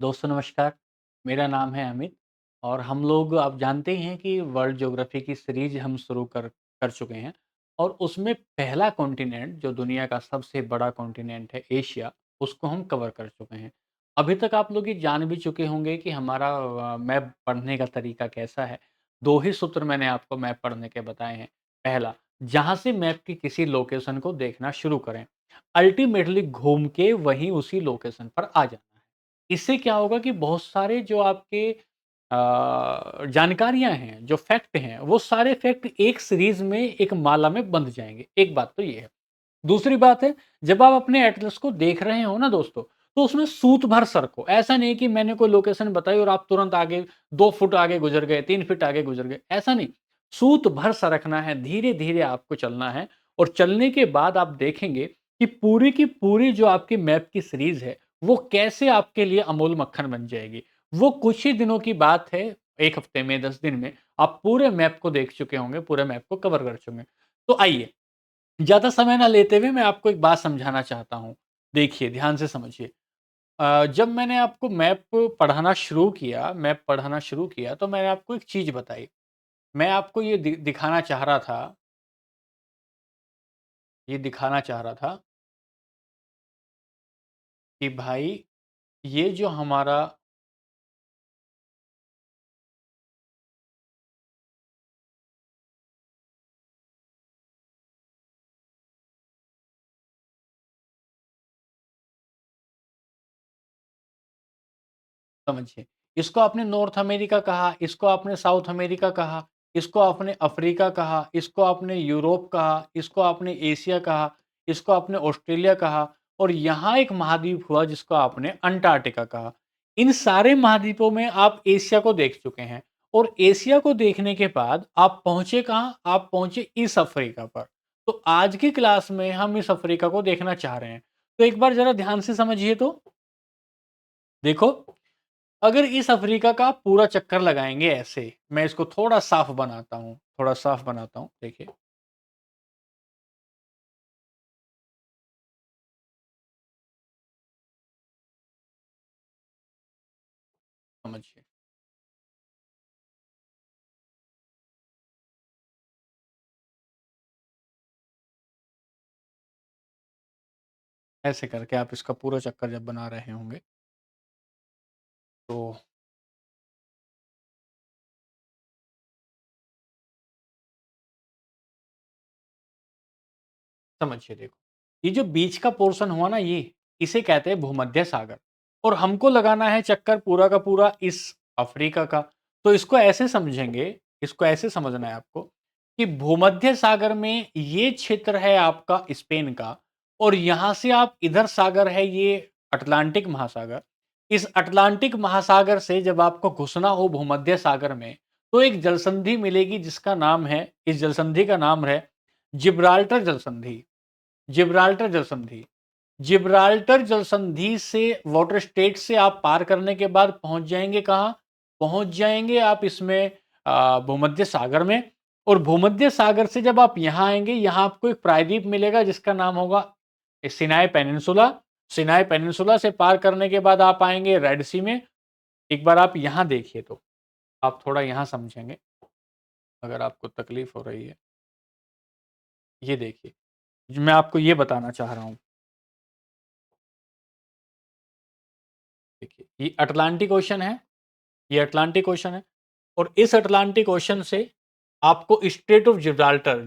दोस्तों नमस्कार, मेरा नाम है अमित और हम लोग आप जानते ही हैं कि वर्ल्ड ज्योग्राफी की सीरीज़ हम शुरू कर कर चुके हैं और उसमें पहला कॉन्टिनेंट जो दुनिया का सबसे बड़ा कॉन्टिनेंट है एशिया, उसको हम कवर कर चुके हैं। अभी तक आप लोग ये जान भी चुके होंगे कि हमारा मैप पढ़ने का तरीका कैसा है। 2 ही सूत्र मैंने आपको मैप पढ़ने के बताए हैं। पहला, जहाँ से मैप की किसी लोकेशन को देखना शुरू करें, अल्टीमेटली घूम के वहीं उसी लोकेशन पर आ जाना है। इससे क्या होगा कि बहुत सारे जो आपके जानकारियाँ हैं, जो फैक्ट हैं, वो सारे फैक्ट एक सीरीज़ में, एक माला में बंध जाएँगे। एक बात तो ये है। दूसरी बात है, जब आप अपने एटलस को देख रहे हो ना दोस्तों, तो उसमें सूत भर सरको। ऐसा नहीं कि मैंने कोई लोकेशन बताई और आप तुरंत आगे 2 फुट आगे गुज़र गए, 3 फीट आगे गुज़र गए, ऐसा नहीं। सूत भर सरकना है, धीरे-धीरे आपको चलना है और चलने के बाद आप देखेंगे कि पूरी की पूरी जो आपकी मैप की सीरीज़ है, वो कैसे आपके लिए अमूल मक्खन बन जाएगी। वो कुछ ही दिनों की बात है, 1 हफ्ते में, 10 दिन में, आप पूरे मैप को देख चुके होंगे, पूरे मैप को कवर कर चुके हैं। तो आइए ज़्यादा समय ना लेते हुए मैं आपको एक बात समझाना चाहता हूँ। देखिए, ध्यान से समझिए। जब मैंने आपको मैप पढ़ाना शुरू किया तो मैंने आपको एक चीज़ बताई। मैं आपको दिखाना चाह रहा था ये दिखाना चाह रहा था कि भाई ये जो हमारा समझिए, इसको आपने नॉर्थ अमेरिका कहा, इसको आपने साउथ अमेरिका कहा, इसको आपने अफ्रीका कहा, इसको आपने यूरोप कहा, इसको आपने एशिया कहा, इसको आपने ऑस्ट्रेलिया कहा और यहाँ एक महाद्वीप हुआ जिसको आपने अंटार्कटिका कहा। इन सारे महाद्वीपों में आप एशिया को देख चुके हैं और एशिया को देखने के बाद आप पहुँचे कहाँ? आप पहुँचे ईस्ट अफ्रीका पर। तो आज की क्लास में हम इस अफ्रीका को देखना चाह रहे हैं। तो एक बार ज़रा ध्यान से समझिए तो। देखो, अगर इस अफ्रीका का पूरा चक्कर लगाएँगे ऐसे, मैं इसको थोड़ा साफ बनाता हूँ, देखिए, समझिए, ऐसे करके आप इसका पूरा चक्कर जब बना रहे होंगे, तो समझिए देखो, ये जो बीच का पोर्शन हुआ ना ये, इसे कहते हैं भूमध्य सागर और हमको लगाना है चक्कर पूरा का पूरा इस अफ्रीका का। तो इसको ऐसे समझना है आपको कि भूमध्य सागर में ये क्षेत्र है आपका स्पेन का और यहाँ से आप इधर सागर है ये अटलांटिक महासागर। इस अटलांटिक महासागर से जब आपको घुसना हो भूमध्य सागर में, तो एक जलसंधि मिलेगी जिसका नाम है इस जलसंधि का नाम है जिब्राल्टर जलसंधि। जिब्राल्टर जलसंधि। जिब्राल्टर जलसंधि से वाटर स्टेट से आप पार करने के बाद पहुंच जाएँगे कहाँ? पहुंच जाएँगे आप इसमें भूमध्य सागर में और भूमध्य सागर से जब आप यहाँ आएँगे, यहाँ आपको एक प्रायद्वीप मिलेगा जिसका नाम होगा सिनाई पेनिनसुला। सिनाई पेनिनसुला से पार करने के बाद आप आएँगे रेड सी में। एक बार आप यहाँ देखिए तो, आप थोड़ा यहाँ समझेंगे, अगर आपको तकलीफ हो रही है। ये देखिए, मैं आपको ये बताना चाह रहा हूँ। देखिए, ये अटलांटिक ओशन है, ये अटलांटिक ओशन है और इस अटलांटिक ओशन से आपको स्ट्रेट ऑफ जिब्राल्टर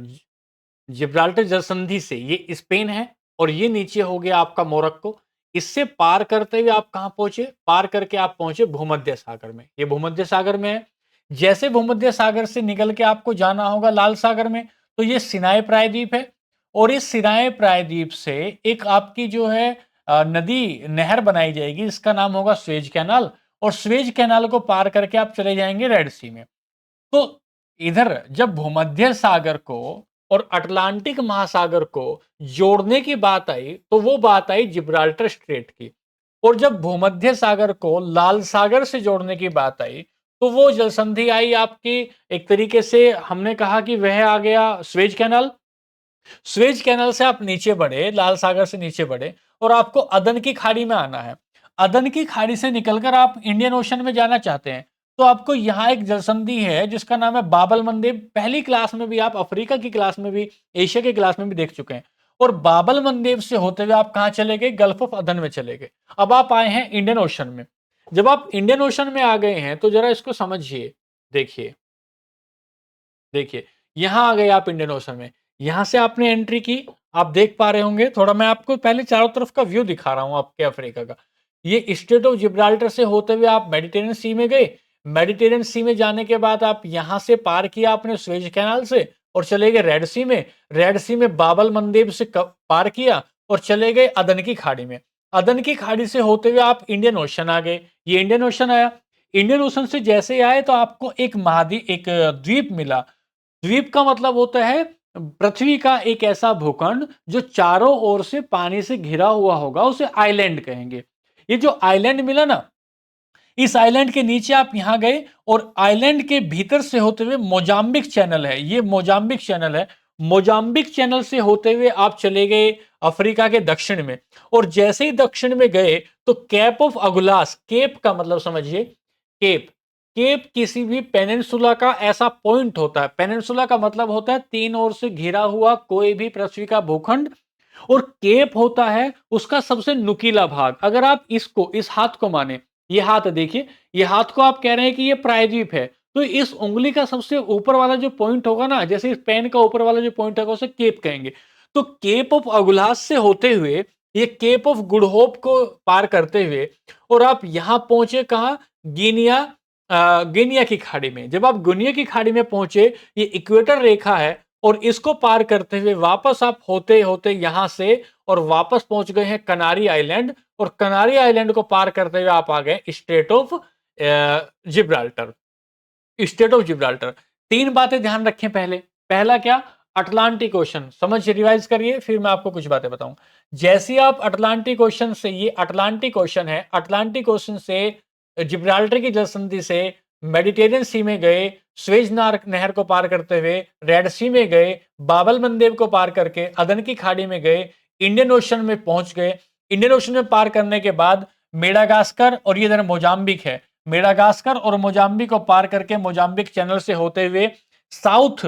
जिब्राल्टर जलसंधि से ये स्पेन है और ये नीचे हो गया आपका मोरक्को। इससे पार करते हुए आप कहाँ पहुँचे? पार करके आप पहुँचे भूमध्य सागर में। ये भूमध्य सागर में है। जैसे भूमध्य सागर से निकल के आपको जाना होगा लाल सागर में, तो ये सिनाई प्रायद्वीप है और इस सिनाई प्रायद्वीप से एक आपकी जो है नदी नहर बनाई जाएगी जिसका नाम होगा स्वेज कैनाल और स्वेज कैनाल को पार करके आप चले जाएँगे रेड सी में। तो इधर जब भूमध्य सागर को और अटलांटिक महासागर को जोड़ने की बात आई, तो वो बात आई जिब्राल्टर स्ट्रेट की और जब भूमध्य सागर को लाल सागर से जोड़ने की बात आई, तो वो जलसंधि आई आपकी एक तरीके से हमने कहा कि वह आ गया स्वेज कैनाल। स्वेज कैनाल से आप नीचे बढ़े, लाल सागर से नीचे बढ़े और आपको अदन की खाड़ी में आना है। अदन की खाड़ी से निकलकर आप इंडियन ओशन में जाना चाहते हैं, तो आपको यहाँ एक जलसंधि है जिसका नाम है बाबल मंदेब। पहली क्लास में भी आप, अफ्रीका की क्लास में भी, एशिया की क्लास में भी देख चुके हैं। और बाबल मंदेब से होते हुए आप कहां चले गए? गल्फ ऑफ अदन में चले गए। अब आप आए हैं इंडियन ओशन में। जब आप इंडियन ओशन में आ गए हैं तो जरा इसको समझिए। देखिए, देखिए, यहां आ गए आप इंडियन ओशन में। यहां से आपने एंट्री की, आप देख पा रहे होंगे। थोड़ा मैं आपको पहले चारों तरफ का व्यू दिखा रहा हूं आपके अफ्रीका का। ये स्ट्रेट ऑफ जिब्राल्टर से होते हुए आप मेडिटेरियन सी में गए। मेडिटेरियन सी में जाने के बाद आप यहां से पार किया आपने स्वेज कैनाल से और चले गए रेड सी में। रेड सी में बाबल मंदेब से पार किया और चले गए अदन की खाड़ी में। अदन की खाड़ी से होते हुए आप इंडियन ओशन आ गए। ये इंडियन ओशन आया। इंडियन ओशन से जैसे ही आए तो आपको एक महाद्वीप, एक द्वीप मिला। द्वीप का मतलब होता है पृथ्वी का एक ऐसा भूखंड जो चारों ओर से पानी से घिरा हुआ होगा, उसे आइलैंड कहेंगे। ये जो आइलैंड मिला ना, इस आइलैंड के नीचे आप यहां गए और आइलैंड के भीतर से होते हुए मोजाम्बिक चैनल है, ये मोजाम्बिक चैनल है। मोजाम्बिक चैनल से होते हुए आप चले गए अफ्रीका के दक्षिण में। और जैसे ही दक्षिण में गए तो कैप ऑफ अगुलास, केप का मतलब समझिए, केप। केप किसी भी पेनिनसुला का ऐसा पॉइंट होता है। पेनिनसुला का मतलब होता है तीन ओर से घिरा हुआ कोई भी पृथ्वी का भूखंड। और केप होता है उसका सबसे नुकीला भाग। अगर आप इसको, इस हाथ को माने, ये हाथ देखिए, ये हाथ को आप कह रहे हैं कि ये प्रायद्वीप है, तो इस उंगली का सबसे ऊपर वाला जो पॉइंट होगा ना, जैसे इस पेन का ऊपर वाला जो पॉइंट होगा उसे केप कहेंगे। तो केप ऑफ अगुलास से होते हुए ये केप ऑफ गुड होप को पार करते हुए और आप यहां पहुंचे कहा? गिनिया, गिनिया की खाड़ी में। जब आप गुनिया की खाड़ी में पहुंचे, ये इक्वेटर रेखा है और इसको पार करते हुए वापस आप होते होते यहां से और वापस पहुंच गए हैं कनारी आइलैंड। और कनारी आइलैंड को पार करते हुए आप आ गए state of Gibraltar. State of Gibraltar. तीन बातें ध्यान रखें पहले। पहला क्या? Atlantic ocean. समझ रिवाइज करिए, फिर मैं आपको कुछ बातें बताऊं। जैसे आप अटलांटिक ओशन से, ये अटलांटिक ओशन है, अटलांटिक ओशन से जिब्राल्टर की जलसंधि से मेडिटेरियन सी में गए, स्वेज नहर को पार करते हुए रेड सी में गए, बाबल मंदेब को पार करके अदन की खाड़ी में गए, इंडियन ओशन में पहुंच गए। इंडियन ओशन में पार करने के बाद मेडागास्कर और ये इधर मोजाम्बिक है, मेडागास्कर और मोजाम्बिक को पार करके मोजाम्बिक चैनल से होते हुए साउथ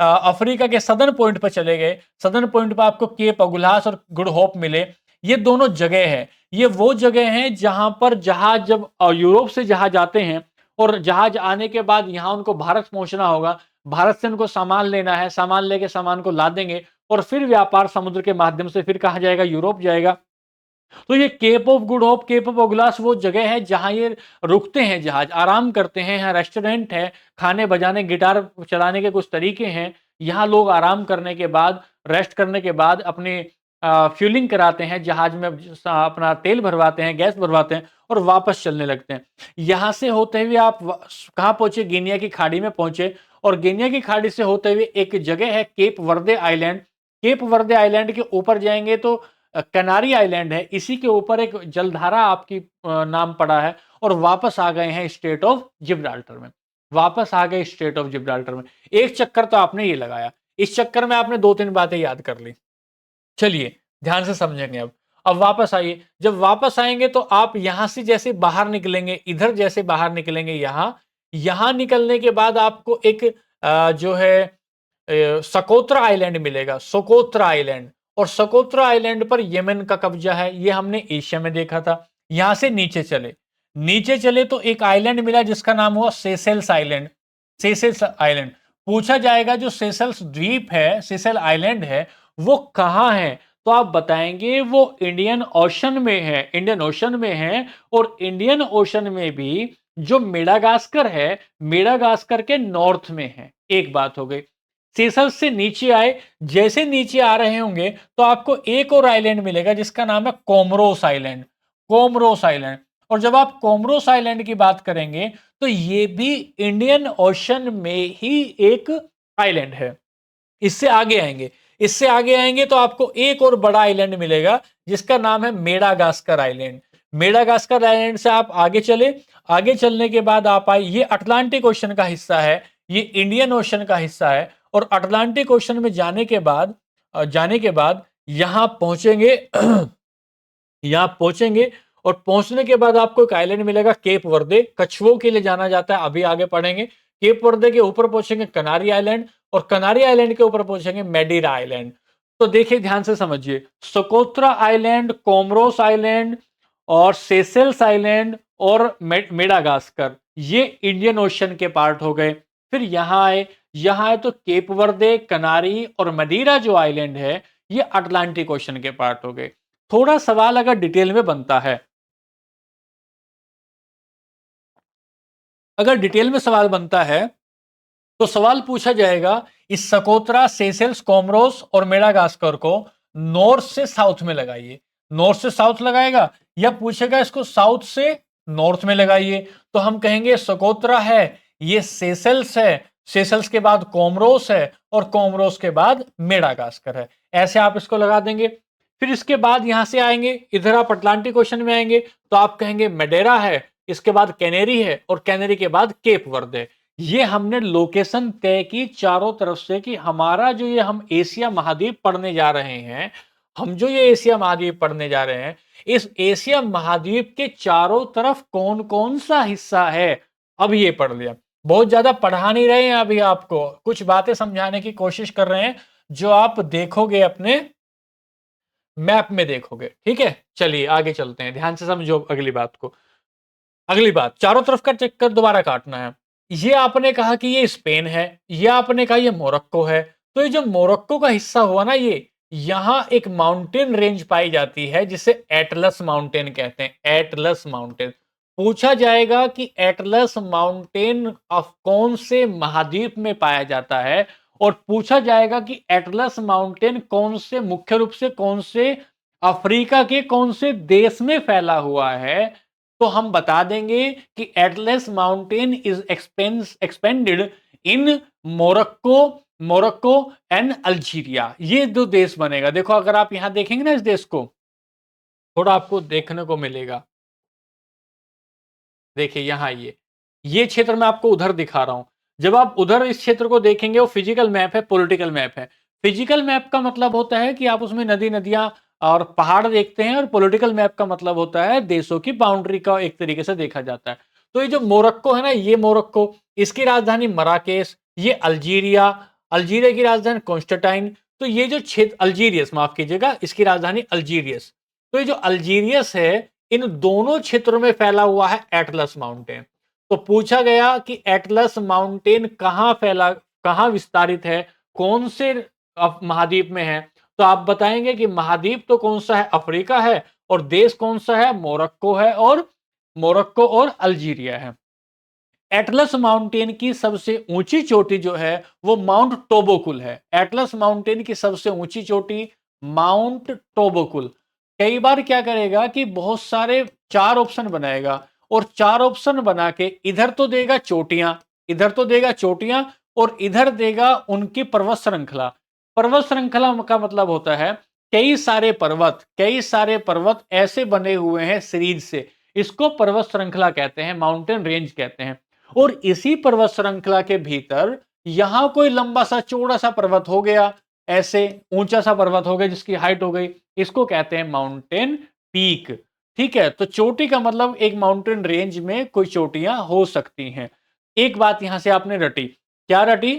अफ्रीका के सदर्न पॉइंट पर चले गए। सदर्न पॉइंट पर आपको केप अगुलास और गुड होप मिले। ये दोनों जगह है, ये वो जगह हैं जहां पर जहाज, जब यूरोप से जहाज आते हैं और जहाज आने के बाद यहां उनको भारत पहुंचना होगा, भारत से उनको सामान लेना है, सामान लेके सामान को ला देंगे और फिर व्यापार समुद्र के माध्यम से फिर कहा जाएगा? यूरोप जाएगा। तो ये Cape of Good Hope, Cape of Agulhas वो जगह है जहां ये रुकते हैं, जहाज आराम करते हैं। यहाँ रेस्टोरेंट है, खाने बजाने, गिटार चलाने के कुछ तरीके हैं। यहाँ लोग आराम करने के बाद, रेस्ट करने के बाद अपनी फ्यूलिंग कराते हैं जहाज में, अपना तेल भरवाते हैं, गैस भरवाते हैं और वापस चलने लगते हैं। यहाँ से होते हुए आप कहाँ पहुंचे? गिनिया की खाड़ी में पहुंचे। और गिनिया की खाड़ी से होते हुए एक जगह है केप वर्दे आइलैंड। केप वर्दे आइलैंड के ऊपर जाएंगे तो कनारी आइलैंड है, इसी के ऊपर एक जलधारा आपकी नाम पड़ा है। और वापस आ गए हैं स्टेट ऑफ जिब्राल्टर में। वापस आ गए स्टेट ऑफ जिब्राल्टर में। एक चक्कर तो आपने ये लगाया, इस चक्कर में आपने दो तीन बातें याद कर ली। चलिए ध्यान से समझेंगे अब वापस आइए। जब वापस आएंगे तो आप यहां से जैसे बाहर निकलेंगे, इधर जैसे बाहर निकलेंगे, यहां निकलने के बाद आपको एक जो है सकोत्रा आइलैंड मिलेगा, सोकोत्रा आइलैंड। और सोकोत्रा आइलैंड पर यमन का कब्जा है, ये हमने एशिया में देखा था। यहां से नीचे चले, नीचे चले तो एक आइलैंड मिला जिसका नाम हुआ सेसेल्स आइलैंड। सेसेल्स आइलैंड पूछा जाएगा, जो सेसेल्स द्वीप है, सेसेल आइलैंड है, वो कहां है? तो आप बताएंगे वो इंडियन ओशन में है, इंडियन ओशन में है। और इंडियन ओशन में भी जो मेडागास्कर है, मेडागास्कर के नॉर्थ में है। एक बात हो गई। सेशल्स से नीचे आए, जैसे नीचे आ रहे होंगे तो आपको एक और आइलैंड मिलेगा जिसका नाम है कोमरोस आइलैंड। कोमरोस आइलैंड। और जब आप कोमरोस आइलैंड की बात करेंगे तो ये भी इंडियन ओशन में ही एक आइलैंड है। इससे आगे आएंगे, इससे आगे आएंगे तो आपको एक और बड़ा आइलैंड मिलेगा जिसका नाम है मेडागास्कर आइलैंड। मेडागास्कर आइलैंड से आप आगे चले, आगे चलने के बाद आप आए, ये अटलांटिक ओशन का हिस्सा है, ये इंडियन ओशन का हिस्सा है। और अटलांटिक ओशन में जाने के बाद यहां पहुंचेंगे यहां पहुंचेंगे और पहुंचने के बाद आपको एक आइलैंड मिलेगा केप वर्दे, कछुओं के लिए जाना जाता है, अभी आगे पढ़ेंगे। केप वर्दे के ऊपर पहुंचेंगे कनारी आइलैंड, और कनारी आइलैंड के ऊपर पहुंचेंगे मेडीरा आइलैंड। तो देखिए ध्यान से समझिए, सोकोत्रा आइलैंड, कोमरोस आइलैंड और सेसेल्स आइलैंड और मेडागास्कर, ये इंडियन ओशन के पार्ट हो गए। फिर यहां आए तो केप वर्दे, कनारी और मदीरा जो आइलैंड है, ये अटलांटिक ओशन के पार्ट हो गए। थोड़ा सवाल अगर डिटेल में बनता है, अगर डिटेल में सवाल बनता है तो सवाल पूछा जाएगा, इस सकोत्रा, सेसेल्स, कोमरोस और मेडागास्कर को नॉर्थ से साउथ में लगाइए। नॉर्थ से साउथ लगाएगा, या पूछेगा इसको साउथ से नॉर्थ में लगाइए, तो हम कहेंगे सकोत्रा है, ये सेसेल्स है, सेसेल्स के बाद कोमरोस है, और कोमरोस के बाद मेडागास्कर है। ऐसे आप इसको लगा देंगे। फिर इसके बाद यहां से आएंगे, इधर आप अटलांटिक ओशन में आएंगे, तो आप कहेंगे मेडेरा है, इसके बाद कैनेरी है, और कैनेरी के बाद केप वर्दे। ये हमने लोकेशन तय की चारों तरफ से कि हमारा जो ये हम एशिया महाद्वीप पढ़ने जा रहे हैं, हम जो ये एशिया महाद्वीप पढ़ने जा रहे हैं, इस एशिया महाद्वीप के चारों तरफ कौन कौन सा हिस्सा है, अब ये पढ़ लिया। बहुत ज्यादा पढ़ा नहीं रहे हैं अभी, आपको कुछ बातें समझाने की कोशिश कर रहे हैं जो आप देखोगे अपने मैप में देखोगे। ठीक है, चलिए आगे चलते हैं, ध्यान से समझो अगली बात को। अगली बात, चारों तरफ का चक्कर दोबारा काटना है। ये आपने कहा कि ये स्पेन है, ये आपने कहा ये मोरक्को है, तो ये जो मोरक्को का हिस्सा हुआ ना, ये यहां एक माउंटेन रेंज पाई जाती है जिसे एटलस माउंटेन कहते हैं। एटलस माउंटेन पूछा जाएगा कि एटलस माउंटेन ऑफ कौन से महाद्वीप में पाया जाता है, और पूछा जाएगा कि एटलस माउंटेन कौन से, मुख्य रूप से कौन से अफ्रीका के कौन से देश में फैला हुआ है, तो हम बता देंगे कि Atlas mountain is expanded in Morocco, Morocco and Algeria. ये दो देश बनेगा। देखो अगर आप यहां देखेंगे ना, इस देश को थोड़ा आपको देखने को मिलेगा। देखिए यहां ये क्षेत्र मैं आपको उधर दिखा रहा हूं। जब आप उधर इस क्षेत्र को देखेंगे, वो फिजिकल मैप है, पॉलिटिकल मैप है। फिजिकल मैप का मतलब होता है कि आप उसमें नदी, नदियां और पहाड़ देखते हैं, और पॉलिटिकल मैप का मतलब होता है देशों की बाउंड्री का एक तरीके से देखा जाता है। तो ये जो मोरक्को है ना, ये मोरक्को, इसकी राजधानी मराकेश, ये अल्जीरिया, अल्जीरिया की राजधानी कॉन्स्टेंटाइन। तो ये जो क्षेत्र अल्जीरियस, माफ कीजिएगा, इसकी राजधानी अल्जीरियस। तो ये जो अल्जीरियस है, इन दोनों क्षेत्रों में फैला हुआ है एटलस माउंटेन। तो पूछा गया कि एटलस माउंटेन कहां फैला, कहां विस्तारित है, कौन से महाद्वीप में है, तो आप बताएंगे कि महाद्वीप तो कौन सा है, अफ्रीका है, और देश कौन सा है, मोरक्को है, और मोरक्को और अल्जीरिया है। एटलस माउंटेन की सबसे ऊंची चोटी जो है वो माउंट टोबोकुल है। एटलस माउंटेन की सबसे ऊंची चोटी माउंट टोबोकुल। कई बार क्या करेगा कि बहुत सारे चार ऑप्शन बनाएगा, और चार ऑप्शन बना के इधर तो देगा चोटियां, इधर तो देगा चोटियां, और इधर देगा उनकी पर्वत श्रृंखला। पर्वत श्रृंखला का मतलब होता है कई सारे पर्वत, कई सारे पर्वत ऐसे बने हुए हैं सीरीज से, इसको पर्वत श्रृंखला कहते हैं, माउंटेन रेंज कहते हैं। और इसी पर्वत श्रृंखला के भीतर यहां कोई लंबा सा चौड़ा सा पर्वत हो गया, ऐसे ऊंचा सा पर्वत हो गया जिसकी हाइट हो गई, इसको कहते हैं माउंटेन पीक। ठीक है, तो चोटी का मतलब एक माउंटेन रेंज में कोई चोटियां हो सकती हैं। एक बात यहां से आपने रटी, क्या रटी,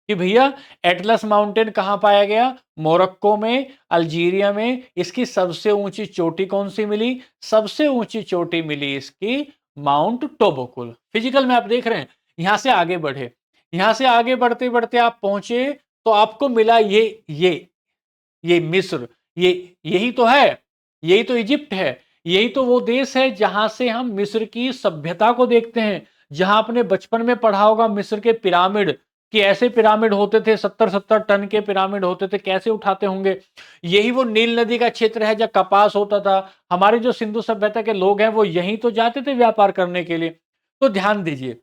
कि भैया एटलस माउंटेन कहां पाया गया, मोरक्को में, अल्जीरिया में। इसकी सबसे ऊंची चोटी कौन सी मिली, सबसे ऊंची चोटी मिली इसकी माउंट टोबोकुल। फिजिकल में आप देख रहे हैं। यहां से आगे बढ़े, यहां से आगे बढ़ते बढ़ते आप पहुंचे, तो आपको मिला ये मिस्र, ये यही तो है, यही तो इजिप्ट है, यही तो वो देश है जहां से हम मिस्र की सभ्यता को देखते हैं। जहां आपने बचपन में पढ़ा होगा मिस्र के पिरामिड, कि ऐसे पिरामिड होते थे, 70-70 टन के पिरामिड होते थे, कैसे उठाते होंगे। यही वो नील नदी का क्षेत्र है जहां कपास होता था। हमारे जो सिंधु सभ्यता के लोग हैं वो यहीं तो जाते थे व्यापार करने के लिए। तो ध्यान दीजिए,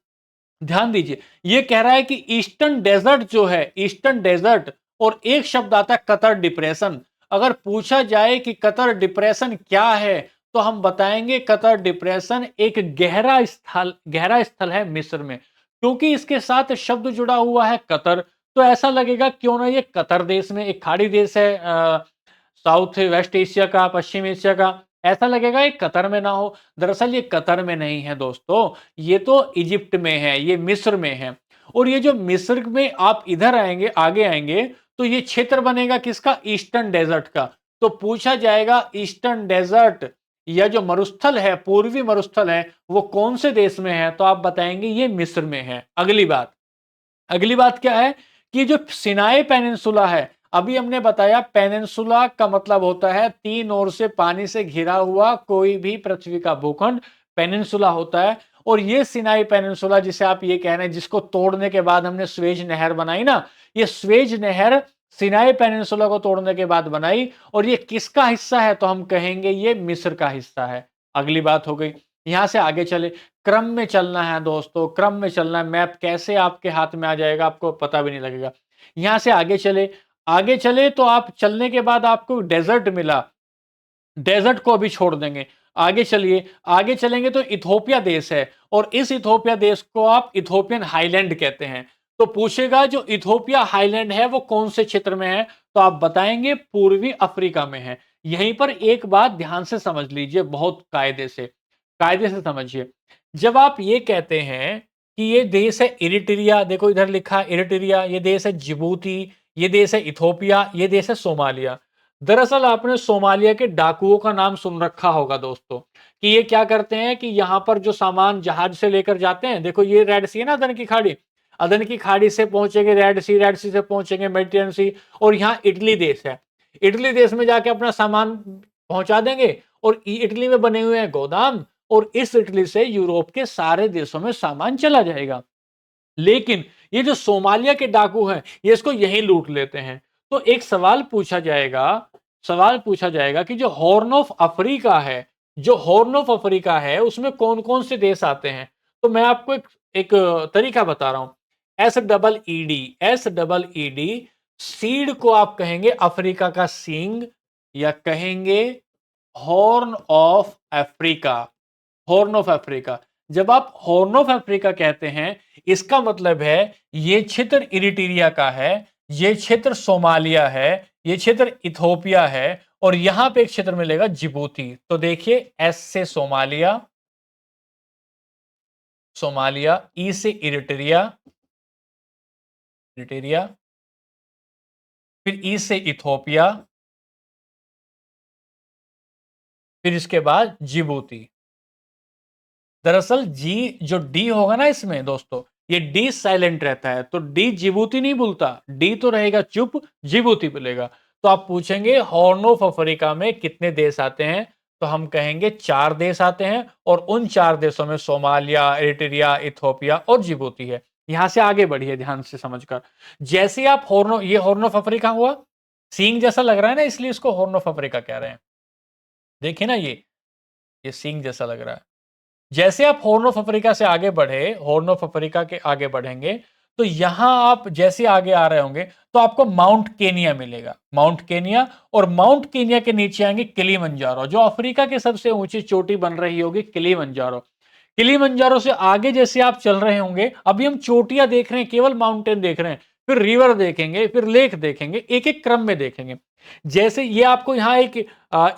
ध्यान दीजिए, ये कह रहा है कि ईस्टर्न डेजर्ट जो है, ईस्टर्न डेजर्ट, और एक शब्द आता है कतर डिप्रेशन। अगर पूछा जाए कि कतर डिप्रेशन क्या है, तो हम बताएंगे कतर डिप्रेशन एक गहरा स्थल है मिस्र में। क्योंकि इसके साथ शब्द जुड़ा हुआ है कतर, तो ऐसा लगेगा क्यों ना ये कतर देश में, एक खाड़ी देश है, साउथ वेस्ट एशिया का, पश्चिम एशिया का, ऐसा लगेगा ये कतर में ना हो, दरअसल ये कतर में नहीं है दोस्तों, ये तो इजिप्ट में है, ये मिस्र में है। और ये जो मिस्र में आप इधर आएँगे, आगे आएँगे, तो ये क्षेत्र बनेगा किसका? ईस्टर्न डेज़र्ट का। तो पूछा जाएगा ईस्टर्न डेज़र्ट या जो मरुस्थल है, पूर्वी मरुस्थल है, वो कौन से देश में है? तो आप बताएँगे ये मिस्र में है। अगली बात क्या है कि जो सिनाई पेनिनसुला है, अभी हमने बताया पेनिनसुला का मतलब होता है तीन ओर से पानी से घिरा हुआ कोई भी पृथ्वी का भूखंड पेनिनसुला होता है। और ये सिनाई पेनिनसुला जिसे आप ये कह रहे हैं, जिसको तोड़ने के बाद हमने स्वेज नहर बनाई ना, ये स्वेज नहर सिनाई पेनिनसुला को तोड़ने के बाद बनाई। और ये किसका हिस्सा है? तो हम कहेंगे ये मिस्र का हिस्सा है। अगली बात हो गई। यहां से आगे चले, क्रम में चलना है दोस्तों, क्रम में चलना है। मैप कैसे आपके हाथ में आ जाएगा आपको पता भी नहीं लगेगा। यहां से आगे चले तो आप चलने के बाद आपको डेजर्ट मिला, डेजर्ट को अभी छोड़ देंगे। आगे चलिए, आगे चलेंगे तो इथोपिया देश है, और इस इथोपिया देश को आप इथोपियन हाईलैंड कहते हैं। तो पूछेगा जो इथोपिया हाईलैंड है वो कौन से क्षेत्र में है? तो आप बताएंगे पूर्वी अफ्रीका में है। यहीं पर एक बात ध्यान से समझ लीजिए, बहुत कायदे से समझिए। जब आप ये कहते हैं कि ये देश है इरिट्रिया, देखो इधर लिखा है इरिट्रिया, ये देश है जिबूती, ये देश है इथोपिया, ये देश है सोमालिया। दरअसल आपने सोमालिया के डाकुओं का नाम सुन रखा होगा दोस्तों, कि ये क्या करते हैं कि यहाँ पर जो सामान जहाज से लेकर जाते हैं, देखो ये रेड सी है ना, अदन की खाड़ी, अदन की खाड़ी से पहुंचेंगे रेड सी से पहुंचेंगे मेडिटेरियन सी, और यहाँ इटली देश है, इटली देश में जाके अपना सामान पहुंचा देंगे, और इटली में बने हुए हैं गोदाम, और इस इटली से यूरोप के सारे देशों में सामान चला जाएगा। लेकिन ये जो सोमालिया के डाकू हैं, ये इसको यहीं लूट लेते हैं। तो एक सवाल पूछा जाएगा कि जो हॉर्न ऑफ अफ्रीका है, जो हॉर्न ऑफ अफ्रीका है, उसमें कौन-कौन से देश आते हैं? तो मैं आपको एक तरीका बता रहा हूं। S double E D seed को आप कहेंगे अफ्रीका का सींग, या कहेंगे horn of Africa, horn of Africa. जब आप हॉर्न ऑफ अफ्रीका कहते हैं, इसका मतलब है ये क्षेत्र इरिट्रिया का है, ये क्षेत्र सोमालिया है, ये क्षेत्र इथोपिया है, और यहां पे एक क्षेत्र मिलेगा जिबूती। तो देखिए, एस से सोमालिया, सोमालिया, ई से इरिट्रिया, इरिट्रिया, फिर ई से इथोपिया, फिर इसके बाद जिबूती। दरअसल जी जो डी होगा ना इसमें दोस्तों, ये डी साइलेंट रहता है, तो डी जिबूती नहीं बोलता, डी तो रहेगा चुप, जिबूती बोलेगा। तो आप पूछेंगे हॉर्न ऑफ अफ्रीका में कितने देश आते हैं, तो हम कहेंगे 4 देश आते हैं, और उन 4 देशों में सोमालिया, एरिट्रिया, इथोपिया और जिबूती है। यहां से आगे बढ़िए ध्यान से समझकर। जैसे आप ये हॉर्न ऑफ अफ्रीका हुआ, सींग जैसा लग रहा है ना, इसलिए इसको हॉर्न ऑफ अफ्रीका कह रहे हैं। देखिए ना, ये सींग जैसा लग रहा है। जैसे आप हॉर्न ऑफ अफ्रीका से आगे बढ़े, हॉर्न ऑफ अफ्रीका के आगे बढ़ेंगे, तो यहां आप जैसे आगे आ रहे होंगे तो आपको माउंट केनिया मिलेगा, माउंट केनिया। और माउंट केनिया के नीचे आएंगे किलिमंजारो, जो अफ्रीका की सबसे ऊंची चोटी बन रही होगी किलिमंजारो। किलिमंजारो से आगे जैसे आप चल रहे होंगे, अभी हम चोटियां देख रहे हैं, केवल माउंटेन देख रहे हैं, फिर रिवर देखेंगे, फिर लेक देखेंगे, एक एक क्रम में देखेंगे। जैसे ये आपको यहाँ एक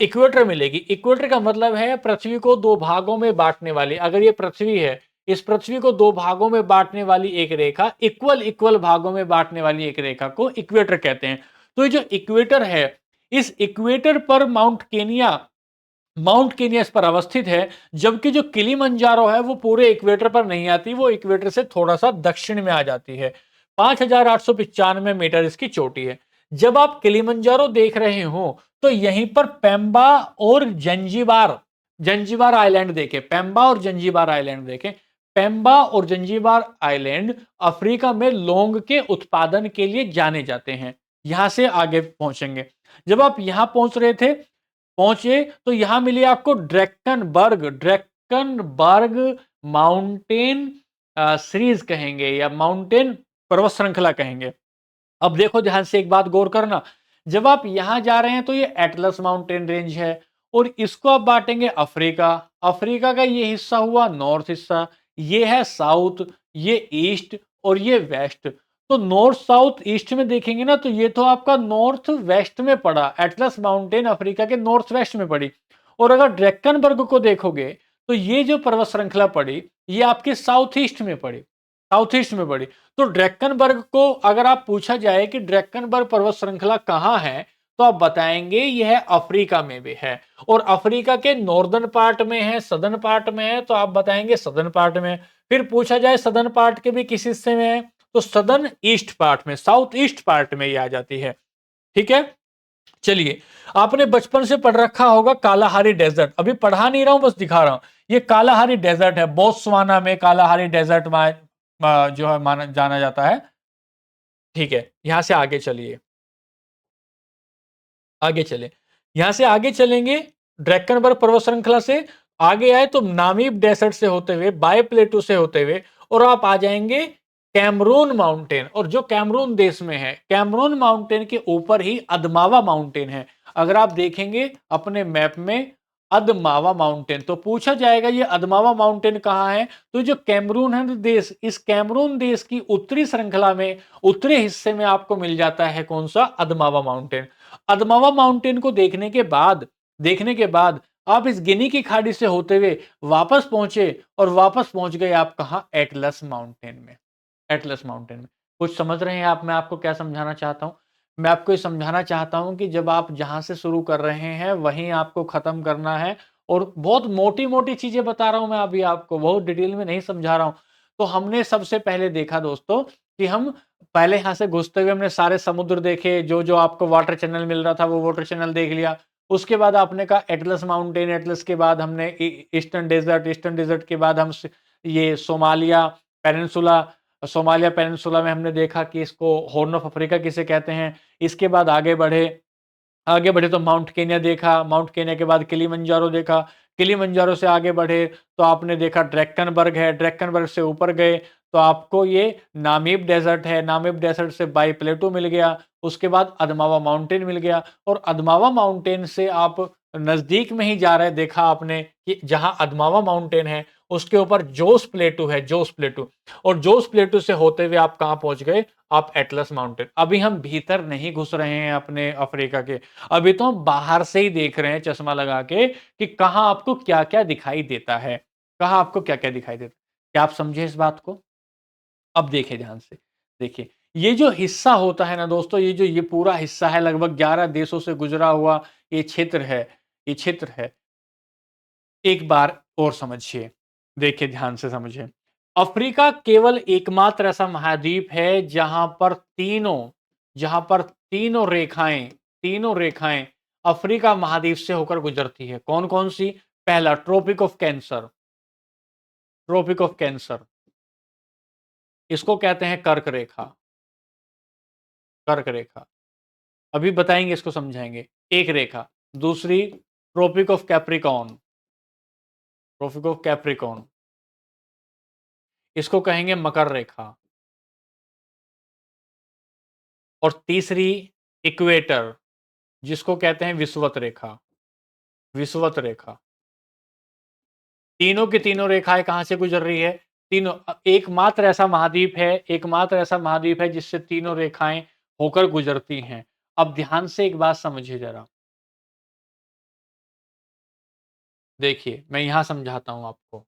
इक्वेटर मिलेगी। इक्वेटर का मतलब है पृथ्वी को दो भागों में बांटने वाली। अगर ये पृथ्वी है, इस पृथ्वी को दो भागों में बांटने वाली एक रेखा, इक्वल इक्वल भागों में बांटने वाली एक रेखा को इक्वेटर कहते हैं। तो ये जो इक्वेटर है, इस इक्वेटर पर माउंट केनिया इस पर अवस्थित है। जबकि जो किलिमंजारो है वो पूरे इक्वेटर पर नहीं आती, वो इक्वेटर से थोड़ा सा दक्षिण में आ जाती है। 5,895 मीटर इसकी चोटी है। जब आप किलिमंजारो देख रहे हो, तो यहीं पर पेम्बा और जंजीबार आइलैंड देखें, पेम्बा और जंजीबार आइलैंड देखें। पेम्बा और जंजीबार आइलैंड अफ्रीका में लौंग के उत्पादन के लिए जाने जाते हैं। यहां से आगे पहुंचेंगे। जब आप यहां पहुंचे तो यहां मिली आपको ड्रैकनबर्ग माउंटेन सीरीज कहेंगे, या माउंटेन पर्वत श्रृंखला कहेंगे। अब देखो ध्यान से एक बात गौर करना, जब आप यहां जा रहे हैं तो ये एटलस माउंटेन रेंज है, और इसको आप बांटेंगे अफ्रीका। अफ्रीका का ये हिस्सा हुआ नॉर्थ हिस्सा, ये है साउथ, ये ईस्ट, और ये वेस्ट। तो नॉर्थ साउथ ईस्ट में देखेंगे ना, तो ये तो आपका नॉर्थ वेस्ट में पड़ा, एटलस माउंटेन अफ्रीका के नॉर्थ वेस्ट में पड़ी। और अगर ड्रैकनबर्ग को देखोगे तो ये जो पर्वत श्रृंखला पड़ी, ये आपके साउथ ईस्ट में पड़ी, साउथ ईस्ट में पड़ी। तो ड्रैकनबर्ग को अगर आप पूछा जाए कि ड्रैकनबर्ग पर्वत श्रृंखला कहाँ है, तो आप बताएंगे यह अफ्रीका में भी है, और अफ्रीका के नॉर्दर्न पार्ट में है, सदर्न पार्ट में है, तो आप बताएंगे सदर्न पार्ट में। फिर पूछा जाए सदर्न पार्ट के भी किस हिस्से में है, तो सदर्न ईस्ट पार्ट में, साउथ ईस्ट पार्ट में ये आ जाती है। ठीक है, चलिए, आपने बचपन से पढ़ रखा होगा कालाहारी डेजर्ट, अभी पढ़ा नहीं रहा हूं, बस दिखा रहा हूं। ये कालाहारी डेजर्ट है, बोत्सवाना में कालाहारी डेजर्ट जो है माना जाना जाता है। ठीक है, यहां से आगे चलिए, आगे चले, यहां से आगे चलेंगे, ड्रैकनबर्ग पर्वत श्रृंखला से आगे आए तो नामीब डेसर्ट से होते हुए, बाय प्लेटू से होते हुए, और आप आ जाएंगे कैमरून माउंटेन। और जो कैमरून देश में है, कैमरून माउंटेन के ऊपर ही अदमावा माउंटेन है। अगर आप देखेंगे अपने मैप में अदमावा माउंटेन, तो पूछा जाएगा ये अदमावा माउंटेन कहां है, तो जो कैमरून है देश, इस कैमरून देश की उत्तरी श्रृंखला में, उत्तरी हिस्से में आपको मिल जाता है कौन सा, अदमावा माउंटेन। अदमावा माउंटेन को देखने के बाद आप इस गिनी की खाड़ी से होते हुए वापस पहुंचे, और वापस पहुंच गए आप कहां, एटलस माउंटेन में। एटलस माउंटेन में कुछ समझ रहे हैं आप, मैं आपको क्या समझाना चाहता हूं? मैं आपको ये समझाना चाहता हूं कि जब आप जहां से शुरू कर रहे हैं वहीं आपको खत्म करना है, और बहुत मोटी मोटी चीजें बता रहा हूं मैं अभी आपको, बहुत डिटेल में नहीं समझा रहा हूं। तो हमने सबसे पहले देखा दोस्तों कि हम पहले यहां से घुसते हुए हमने सारे समुद्र देखे, जो जो आपको वाटर चैनल मिल रहा था वो वाटर चैनल देख लिया। उसके बाद आपने कहा एटलस माउंटेन, एटलस के बाद हमने ईस्टर्न डेजर्ट, ईस्टर्न डेजर्ट के बाद हम ये सोमालिया पेनिनसुला, सोमालिया पेनिनसुला में हमने देखा कि इसको हॉर्न ऑफ अफ्रीका किसे कहते हैं। इसके बाद आगे बढ़े तो माउंट केनिया देखा, माउंट केनिया के बाद किलिमंजारो देखा, किलिमंजारो से आगे बढ़े तो आपने देखा ड्रैकनबर्ग है, ड्रैकनबर्ग से ऊपर गए तो आपको ये नामीब डेजर्ट है, नामीब डेजर्ट से बाई प्लेटू मिल गया, उसके बाद अदमावा माउंटेन मिल गया, और अदमावा माउंटेन से आप नजदीक में ही जा रहे, देखा आपने कि जहां अदमावा माउंटेन है उसके ऊपर जोस प्लेटू है, जोस प्लेटू, और जोस प्लेटू से होते हुए आप कहां पहुंच गए, आप एटलस माउंटेन। अभी हम भीतर नहीं घुस रहे हैं अपने अफ्रीका के, अभी तो हम बाहर से ही देख रहे हैं चश्मा लगा के कि कहां आपको क्या क्या दिखाई देता है, कहां आपको क्या क्या दिखाई देता है। क्या आप समझे इस बात को? अब देखिए ध्यान से, देखिए ये जो हिस्सा होता है ना दोस्तों, ये पूरा हिस्सा है, लगभग 11 देशों से गुजरा हुआ ये क्षेत्र है, ये क्षेत्र है। एक बार और समझिए, देखिए ध्यान से समझिए, अफ्रीका केवल एकमात्र ऐसा महाद्वीप है जहां पर तीनों रेखाएं अफ्रीका महाद्वीप से होकर गुजरती है। कौन कौन सी? पहला, tropic of cancer, tropic of cancer, इसको कहते हैं कर्क रेखा, कर्क रेखा। अभी बताएंगे, इसको समझाएंगे। एक रेखा, दूसरी tropic of capricorn, tropic of capricorn, इसको कहेंगे मकर रेखा, और तीसरी इक्वेटर, जिसको कहते हैं विषुवत रेखा, विषुवत रेखा। तीनों की तीनों रेखाएं कहां से गुजर रही है? तीनों, एकमात्र ऐसा महाद्वीप है, एकमात्र ऐसा महाद्वीप है जिससे तीनों रेखाएं होकर गुजरती हैं। अब ध्यान से एक बात समझिए जरा, देखिए मैं यहां समझाता हूं आपको।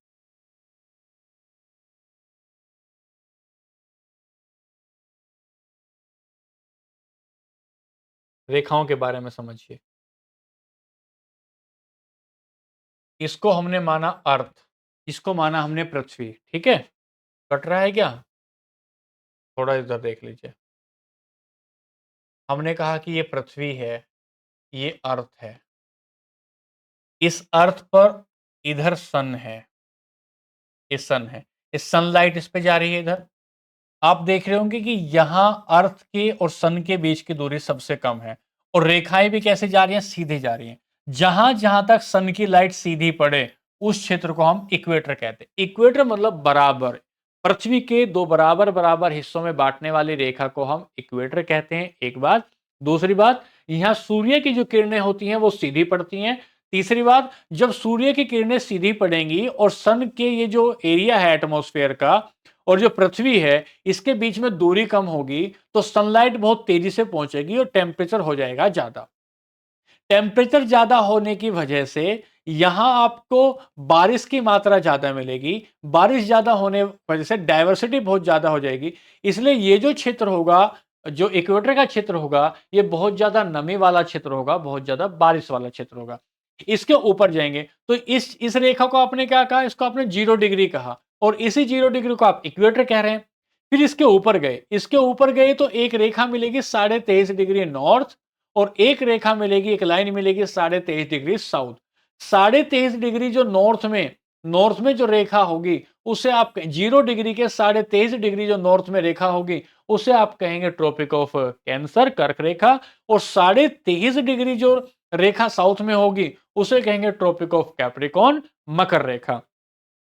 रेखाओं के बारे में समझिए। इसको हमने माना अर्थ, इसको माना हमने पृथ्वी, ठीक है? कट रहा है क्या? थोड़ा इधर देख लीजिए। हमने कहा कि ये पृथ्वी है, ये अर्थ है, इस अर्थ पर इधर सन है, ये सन है, इस सनलाइट इस पे जा रही है इधर। आप देख रहे होंगे कि यहां अर्थ के और सन के बीच की दूरी सबसे कम है, और रेखाएं भी कैसे जा रही हैं? सीधे जा रही हैं। जहां जहां तक सन की लाइट सीधी पड़े उस क्षेत्र को हम इक्वेटर कहते हैं। इक्वेटर मतलब बराबर, पृथ्वी के दो बराबर बराबर हिस्सों में बांटने वाली रेखा को हम इक्वेटर कहते हैं। एक बात, दूसरी बात, यहां सूर्य की जो किरणें होती हैं वो सीधी पड़ती हैं। तीसरी बात, जब सूर्य की किरणें सीधी पड़ेंगी और सन के ये जो एरिया है एटमॉस्फेयर का और जो पृथ्वी है इसके बीच में दूरी कम होगी, तो सनलाइट बहुत तेजी से पहुंचेगी और टेम्परेचर हो जाएगा ज्यादा। टेम्परेचर ज्यादा होने की वजह से यहाँ आपको बारिश की मात्रा ज़्यादा मिलेगी, बारिश ज़्यादा होने वजह से डाइवर्सिटी बहुत ज़्यादा हो जाएगी, इसलिए ये जो क्षेत्र होगा, जो इक्वेटर का क्षेत्र होगा, ये बहुत ज़्यादा नमी वाला क्षेत्र होगा, बहुत ज़्यादा बारिश वाला क्षेत्र होगा। इसके ऊपर जाएँगे, तो इस रेखा को आपने क्या कहा? इसको आपने 0 डिग्री कहा और इसी 0 डिग्री को आप इक्वेटर कह रहे हैं। फिर इसके ऊपर गए तो एक रेखा मिलेगी 23.5 डिग्री नॉर्थ और एक रेखा मिलेगी, एक लाइन मिलेगी 23.5 डिग्री साउथ। 23.5 डिग्री जो नॉर्थ में जो रेखा होगी, उसे आप 0 डिग्री के 23.5 डिग्री जो नॉर्थ में रेखा होगी, उसे आप कहेंगे ट्रॉपिक ऑफ कैंसर, कर्क रेखा, और 23.5 डिग्री जो रेखा साउथ में होगी, उसे कहेंगे ट्रॉपिक ऑफ कैप्रिकॉर्न, मकर रेखा।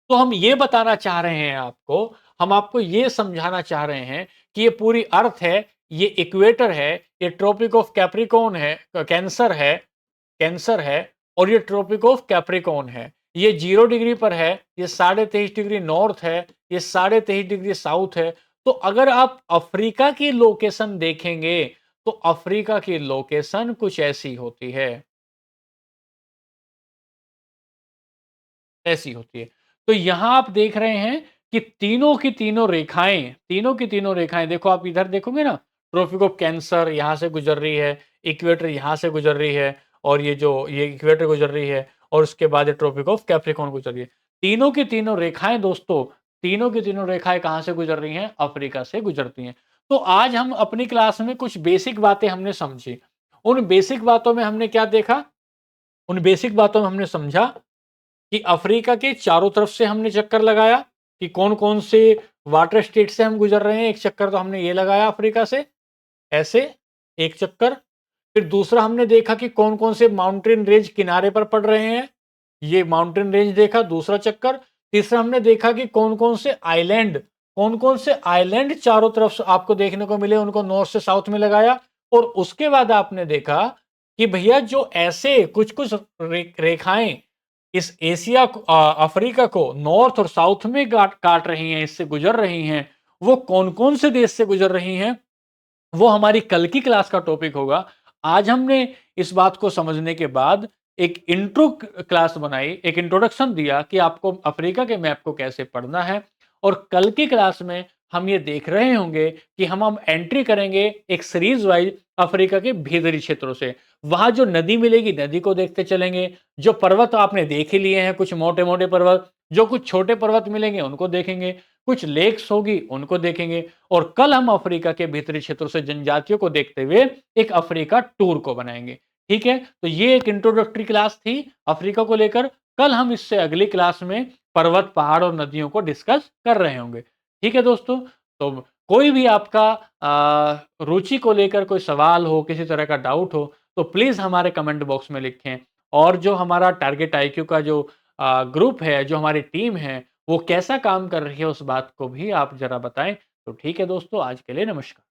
तो हम ये बताना चाह रहे हैं आपको, हम आपको ये समझाना चाह रहे हैं कि ये पूरी अर्थ है, ये इक्वेटर है, ये ट्रॉपिक ऑफ कैप्रिकॉर्न है, कैंसर है और ये ट्रॉपिक ऑफ कैप्रिकॉर्न है। ये 0 डिग्री पर है, ये 23.5 डिग्री नॉर्थ है, ये 23.5 डिग्री साउथ है। तो अगर आप अफ्रीका की लोकेशन देखेंगे, तो अफ्रीका की लोकेशन कुछ ऐसी होती है। ऐसी होती है। तो यहां आप देख रहे हैं कि तीनों की तीनों रेखाएं देखो, आप इधर देखोगे ना, ट्रॉपिक ऑफ कैंसर यहां से गुजर रही है, इक्वेटर यहां से गुजर रही है, और ये इक्वेटर गुजर रही है, और उसके बाद ये ट्रॉपिक ऑफ कैप्रिकॉर्न गुजर रही है। तीनों की तीनों रेखाएं दोस्तों, तीनों की तीनों रेखाएं कहां से गुजर रही हैं? अफ्रीका से गुजरती हैं। तो आज हम अपनी क्लास में कुछ बेसिक बातें हमने समझी। उन बेसिक बातों में हमने क्या देखा? उन बेसिक बातों में हमने समझा कि अफ्रीका के चारों तरफ से हमने चक्कर लगाया कि कौन-कौन से वाटर स्टेट से हम गुजर रहे हैं। एक चक्कर तो हमने ये लगाया अफ्रीका से, ऐसे एक चक्कर। फिर दूसरा हमने देखा कि कौन-कौन से माउंटेन रेंज किनारे पर पड़ रहे हैं। ये माउंटेन रेंज देखा, दूसरा चक्कर। तीसरा हमने देखा कि कौन-कौन से आइलैंड चारों तरफ से आपको देखने को मिले, उनको नॉर्थ से साउथ में लगाया। और उसके बाद आपने देखा कि भैया जो ऐसे कुछ-कुछ रेखाएँ इस अफ्रीका को नॉर्थ और साउथ में काट काट रही हैं, इससे गुजर रही हैं, वो कौन-कौन से देश से गुजर रही हैं, वो हमारी कल की क्लास का टॉपिक होगा। आज हमने इस बात को समझने के बाद एक इंट्रो क्लास बनाई, एक इंट्रोडक्शन दिया कि आपको अफ्रीका के मैप को कैसे पढ़ना है, और कल की क्लास में हम ये देख रहे होंगे कि हम अब एंट्री करेंगे एक सीरीज वाइज अफ्रीका के भीतरी क्षेत्रों से। वहां जो नदी मिलेगी, नदी को देखते चलेंगे। जो पर्वत आपने देख ही लिए हैं, कुछ मोटे-मोटे पर्वत, जो कुछ छोटे पर्वत मिलेंगे उनको देखेंगे, कुछ लेक्स होगी उनको देखेंगे, और कल हम अफ्रीका के भीतरी क्षेत्रों से जनजातियों को देखते हुए एक अफ्रीका टूर को बनाएंगे। ठीक है, तो ये एक इंट्रोडक्टरी क्लास थी अफ्रीका को लेकर। कल हम इससे अगली क्लास में पर्वत, पहाड़ और नदियों को डिस्कस कर रहे होंगे। ठीक है दोस्तों, तो कोई भी आपका रुचि को लेकर कोई सवाल हो, किसी तरह का डाउट हो, तो प्लीज हमारे कमेंट बॉक्स में लिखें। और जो हमारा टारगेट आईक्यू का जो ग्रुप है, जो हमारी टीम है, वो कैसा काम कर रही है, उस बात को भी आप जरा बताएं। तो ठीक है दोस्तों, आज के लिए नमस्कार।